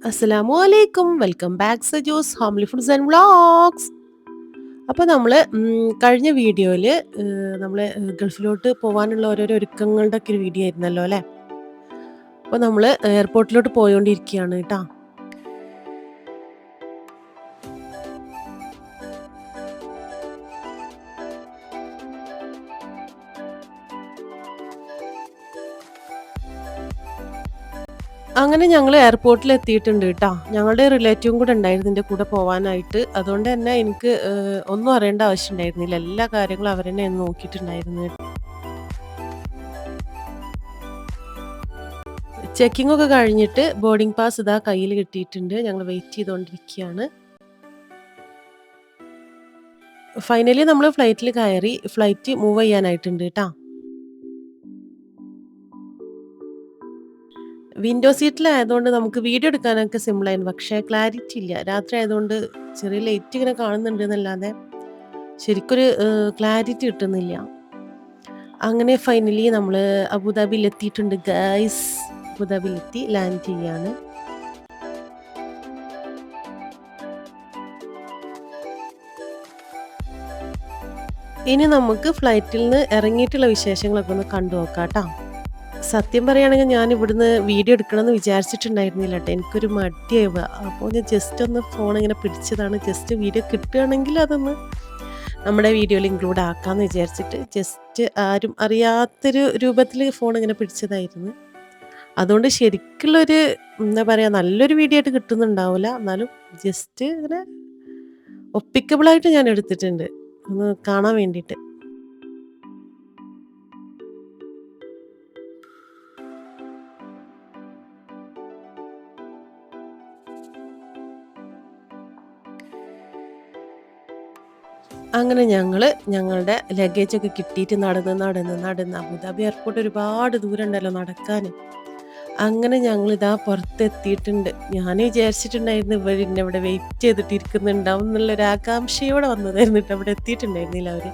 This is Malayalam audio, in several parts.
അസ്സലാമു അലൈക്കും. Welcome back Saju's homely foods and vlogs. അപ്പോൾ നമ്മൾ കഴിഞ്ഞ വീഡിയോയിൽ നമ്മൾ ഗൾഫിലോട്ട് പോകാനുള്ള ഓരോരോ ഒരുക്കങ്ങളുടെ ഒക്കെ ഒരു വീഡിയോ ആയിരുന്നല്ലോ അല്ലേ. അപ്പോൾ നമ്മൾ എയർപോർട്ടിലോട്ട് പോയോണ്ടിരിക്കുകയാണ് കേട്ടോ. അങ്ങനെ ഞങ്ങൾ എയർപോർട്ടിൽ എത്തിയിട്ടുണ്ട് കേട്ടോ. ഞങ്ങളുടെ റിലേറ്റീവും കൂടെ ഉണ്ടായിരുന്നു എൻ്റെ കൂടെ പോകാനായിട്ട്. അതുകൊണ്ട് തന്നെ എനിക്ക് ഒന്നും അറിയേണ്ട ആവശ്യം ഉണ്ടായിരുന്നില്ല. എല്ലാ കാര്യങ്ങളും അവർ തന്നെ നോക്കിയിട്ടുണ്ടായിരുന്നു. ചെക്കിംഗ് ഒക്കെ കഴിഞ്ഞിട്ട് ബോർഡിംഗ് പാസ് ഇതാ കയ്യിൽ കിട്ടിയിട്ടുണ്ട്. ഞങ്ങൾ വെയിറ്റ് ചെയ്തുകൊണ്ടിരിക്കുകയാണ്. ഫൈനലി നമ്മൾ ഫ്ലൈറ്റിൽ കയറി. ഫ്ലൈറ്റ് മൂവ് ചെയ്യാനായിട്ടുണ്ട് കേട്ടോ. വിൻഡോ സീറ്റിലായതുകൊണ്ട് നമുക്ക് വീഡിയോ എടുക്കാനൊക്കെ സിമ്പിളായിരുന്നു. പക്ഷേ ക്ലാരിറ്റി ഇല്ല. രാത്രി ആയതുകൊണ്ട് ചെറിയ ലൈറ്റ് ഇങ്ങനെ കാണുന്നുണ്ട് എന്നല്ലാതെ ശരിക്കൊരു ക്ലാരിറ്റി കിട്ടുന്നില്ല. അങ്ങനെ ഫൈനലി നമ്മൾ അബുദാബിയിൽ എത്തിയിട്ടുണ്ട് ഗൈസ്. അബുദാബിയിലെത്തി ലാൻഡ് ചെയ്യാണ്. ഇനി നമുക്ക് ഫ്ലൈറ്റിൽ നിന്ന് ഇറങ്ങിയിട്ടുള്ള വിശേഷങ്ങളൊക്കെ ഒന്ന് കണ്ടു നോക്കാം കേട്ടോ. സത്യം പറയുകയാണെങ്കിൽ ഞാൻ ഇവിടുന്ന് വീഡിയോ എടുക്കണമെന്ന് വിചാരിച്ചിട്ടുണ്ടായിരുന്നില്ല കേട്ടോ. എനിക്കൊരു മടിയാവുക. അപ്പോൾ ഞാൻ ജസ്റ്റ് ഒന്ന് ഫോൺ ഇങ്ങനെ പിടിച്ചതാണ്. ജസ്റ്റ് വീഡിയോ കിട്ടുകയാണെങ്കിൽ അതൊന്ന് നമ്മുടെ വീഡിയോയിൽ ഇൻക്ലൂഡ് ആക്കാമെന്ന് വിചാരിച്ചിട്ട് ജസ്റ്റ് ആരും അറിയാത്തൊരു രൂപത്തിൽ ഫോൺ ഇങ്ങനെ പിടിച്ചതായിരുന്നു. അതുകൊണ്ട് ശരിക്കുള്ളൊരു എന്താ പറയുക, നല്ലൊരു വീഡിയോ ആയിട്ട് കിട്ടുന്നുണ്ടാവില്ല. എന്നാലും ജസ്റ്റ് ഇങ്ങനെ ഒപ്പിക്കബിളായിട്ട് ഞാൻ എടുത്തിട്ടുണ്ട് ഒന്ന് കാണാൻ വേണ്ടിയിട്ട്. അങ്ങനെ ഞങ്ങളുടെ ലഗേജൊക്കെ കിട്ടിയിട്ട് നടന്ന് അബുദാബി എയർപോർട്ട് ഒരുപാട് ദൂരം ഉണ്ടല്ലോ നടക്കാൻ. അങ്ങനെ ഞങ്ങളിതാ പുറത്തെത്തിയിട്ടുണ്ട്. ഞാൻ വിചാരിച്ചിട്ടുണ്ടായിരുന്നു ഇവർ എന്നെ ഇവിടെ വെയിറ്റ് ചെയ്തിട്ട് ഇരിക്കുന്നുണ്ടാവും എന്നുള്ളൊരു ആകാംക്ഷയോടെ വന്നതായിരുന്നു കേട്ടോ. അവിടെ എത്തിയിട്ടുണ്ടായിരുന്നില്ല അവർ.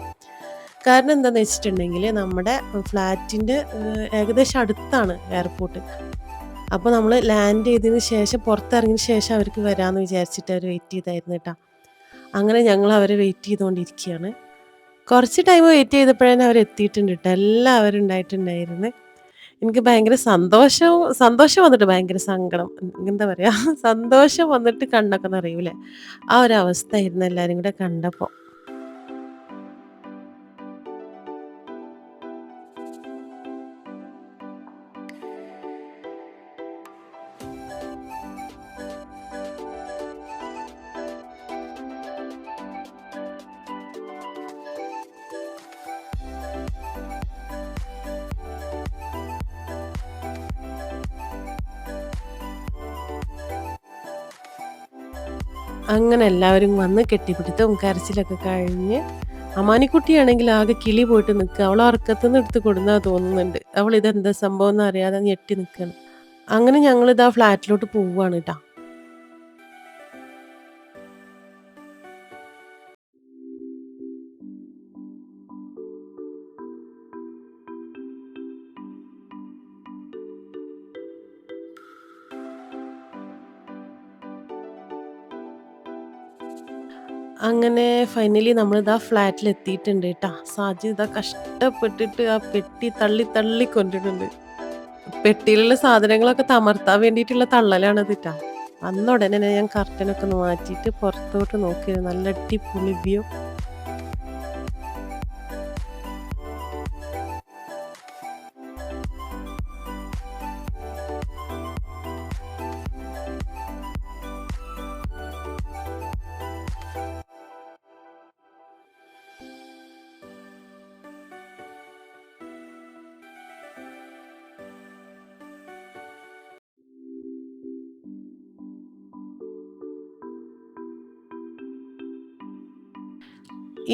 കാരണം എന്താണെന്ന് വെച്ചിട്ടുണ്ടെങ്കിൽ നമ്മുടെ ഫ്ലാറ്റിൻ്റെ ഏകദേശം അടുത്താണ് എയർപോർട്ട്. അപ്പോൾ നമ്മൾ ലാൻഡ് ചെയ്തതിന് ശേഷം പുറത്തിറങ്ങിയതിന് ശേഷം അവർക്ക് വരാമെന്ന് വിചാരിച്ചിട്ട് അവർ വെയിറ്റ് ചെയ്തായിരുന്നു കേട്ടോ. അങ്ങനെ ഞങ്ങൾ അവരെ വെയിറ്റ് ചെയ്തുകൊണ്ടിരിക്കുകയാണ്. കുറച്ച് ടൈം വെയിറ്റ് ചെയ്തപ്പോഴേ അവർ എത്തിയിട്ടുണ്ട് കേട്ടോ. എല്ലാവരും ഉണ്ടായിട്ടുണ്ടായിരുന്നു. എനിക്ക് ഭയങ്കര സന്തോഷം വന്നിട്ട് ഭയങ്കര സങ്കടം. എന്താ പറയുക, സന്തോഷം വന്നിട്ട് കണ്ണൊക്കെ നിറയൂലേ, ആ ഒരു അവസ്ഥയായിരുന്നു എല്ലാവരും കൂടെ കണ്ടപ്പോൾ. അങ്ങനെ എല്ലാവരും വന്ന് കെട്ടിപ്പിടുത്തവും കരച്ചിലൊക്കെ കഴിഞ്ഞ് അമാനിക്കുട്ടിയാണെങ്കിൽ ആകെ കിളി പോയിട്ട് നിൽക്കുക. അവൾ ഉറക്കത്തുനിന്ന് എടുത്ത് കൊടുന്നാ തോന്നുന്നുണ്ട്. അവൾ ഇതെന്താ സംഭവം എന്ന് അറിയാതെ ഞെട്ടി നിൽക്കുകയാണ്. അങ്ങനെ ഞങ്ങളിതാ ഫ്ലാറ്റിലോട്ട് പോവുകയാണ് കേട്ടോ. അങ്ങനെ ഫൈനലി നമ്മളിതാ ഫ്ലാറ്റിൽ എത്തിയിട്ടുണ്ട് കേട്ടോ. സാജിദ് ഇതാ കഷ്ടപ്പെട്ടിട്ട് ആ പെട്ടി തള്ളി തള്ളി കൊണ്ടിട്ടുണ്ട്. പെട്ടിയിലുള്ള സാധനങ്ങളൊക്കെ തമർത്താൻ വേണ്ടിയിട്ടുള്ള തള്ളലാണത് ട്ടാ. വന്ന ഉടനെ തന്നെ ഞാൻ കർട്ടനൊക്കെ ഒന്ന് മാറ്റിയിട്ട് പുറത്തോട്ട് നോക്കിയത് നല്ല അടിപൊളി വ്യൂ.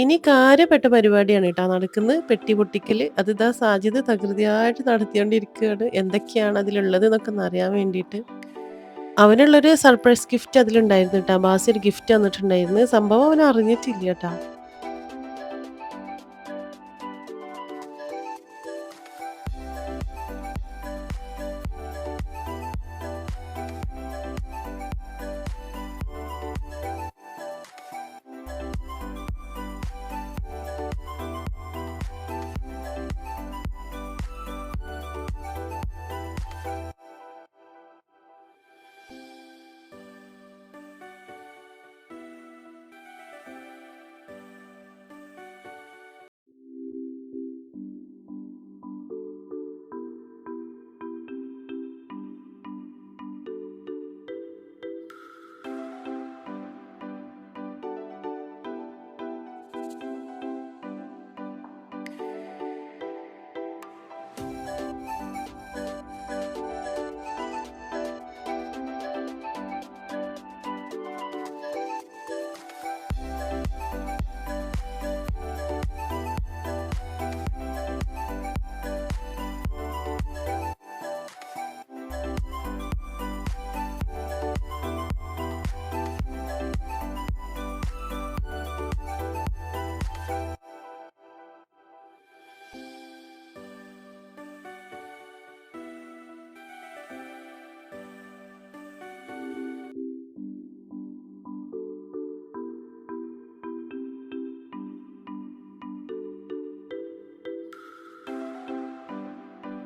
ഇനി കാര്യപ്പെട്ട പരിപാടിയാണ് കേട്ടോ നടക്കുന്നത്. പെട്ടി പൊട്ടിക്കൽ. അതിതാ സാജിദ് തകൃതിയായിട്ട് നടത്തിക്കൊണ്ടിരിക്കുകയാണ്. എന്തൊക്കെയാണ് അതിലുള്ളത് എന്നൊക്കെ ഒന്ന് അറിയാൻ വേണ്ടിയിട്ട്. അവനുള്ളൊരു സർപ്രൈസ് ഗിഫ്റ്റ് അതിലുണ്ടായിരുന്നു കേട്ടോ. ബാസി ഒരു ഗിഫ്റ്റ് തന്നിട്ടുണ്ടായിരുന്നു. സംഭവം അവൻ അറിഞ്ഞിട്ടില്ല കേട്ടോ.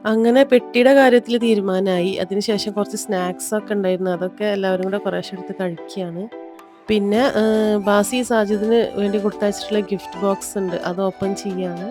അങ്ങനെ പെട്ടിയുടെ കാര്യത്തില് തീരുമാനായി. അതിനുശേഷം കുറച്ച് സ്നാക്സൊക്കെ ഉണ്ടായിരുന്നു. അതൊക്കെ എല്ലാവരും കൂടെ കുറേശ്ശെ എടുത്ത് കഴിക്കുകയാണ്. പിന്നെ ബാസി സാജിദിന് വേണ്ടി കൊടുത്തയച്ചിട്ടുള്ള ഗിഫ്റ്റ് ബോക്സ് ഉണ്ട്. അത് ഓപ്പൺ ചെയ്യാണ്.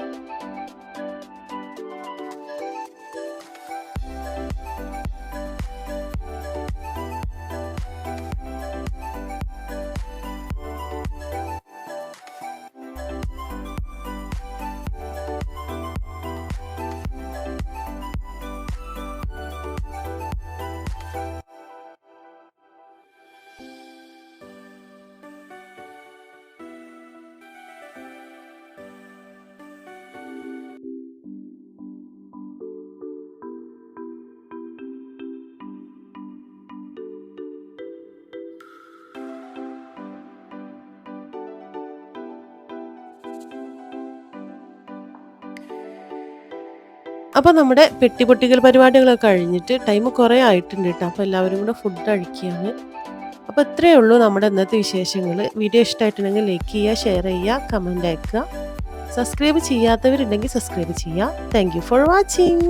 അപ്പോൾ നമ്മുടെ പെട്ടി പൊട്ടിക്കൽ പരിപാടികളൊക്കെ കഴിഞ്ഞിട്ട് ടൈം കുറേ ആയിട്ടുണ്ട് ട്ടോ. അപ്പോൾ എല്ലാവരും കൂടെ ഫുഡ് കഴിക്കുകയാണ്. അപ്പോൾ ഇത്രയേ ഉള്ളൂ നമ്മുടെ ഇന്നത്തെ വിശേഷങ്ങൾ. വീഡിയോ ഇഷ്ടമായിട്ടുണ്ടെങ്കിൽ ലൈക്ക് ചെയ്യുക, ഷെയർ ചെയ്യുക, കമന്റ് അയക്കുക. സബ്സ്ക്രൈബ് ചെയ്യാത്തവരുണ്ടെങ്കിൽ സബ്സ്ക്രൈബ് ചെയ്യുക. Thank you for watching.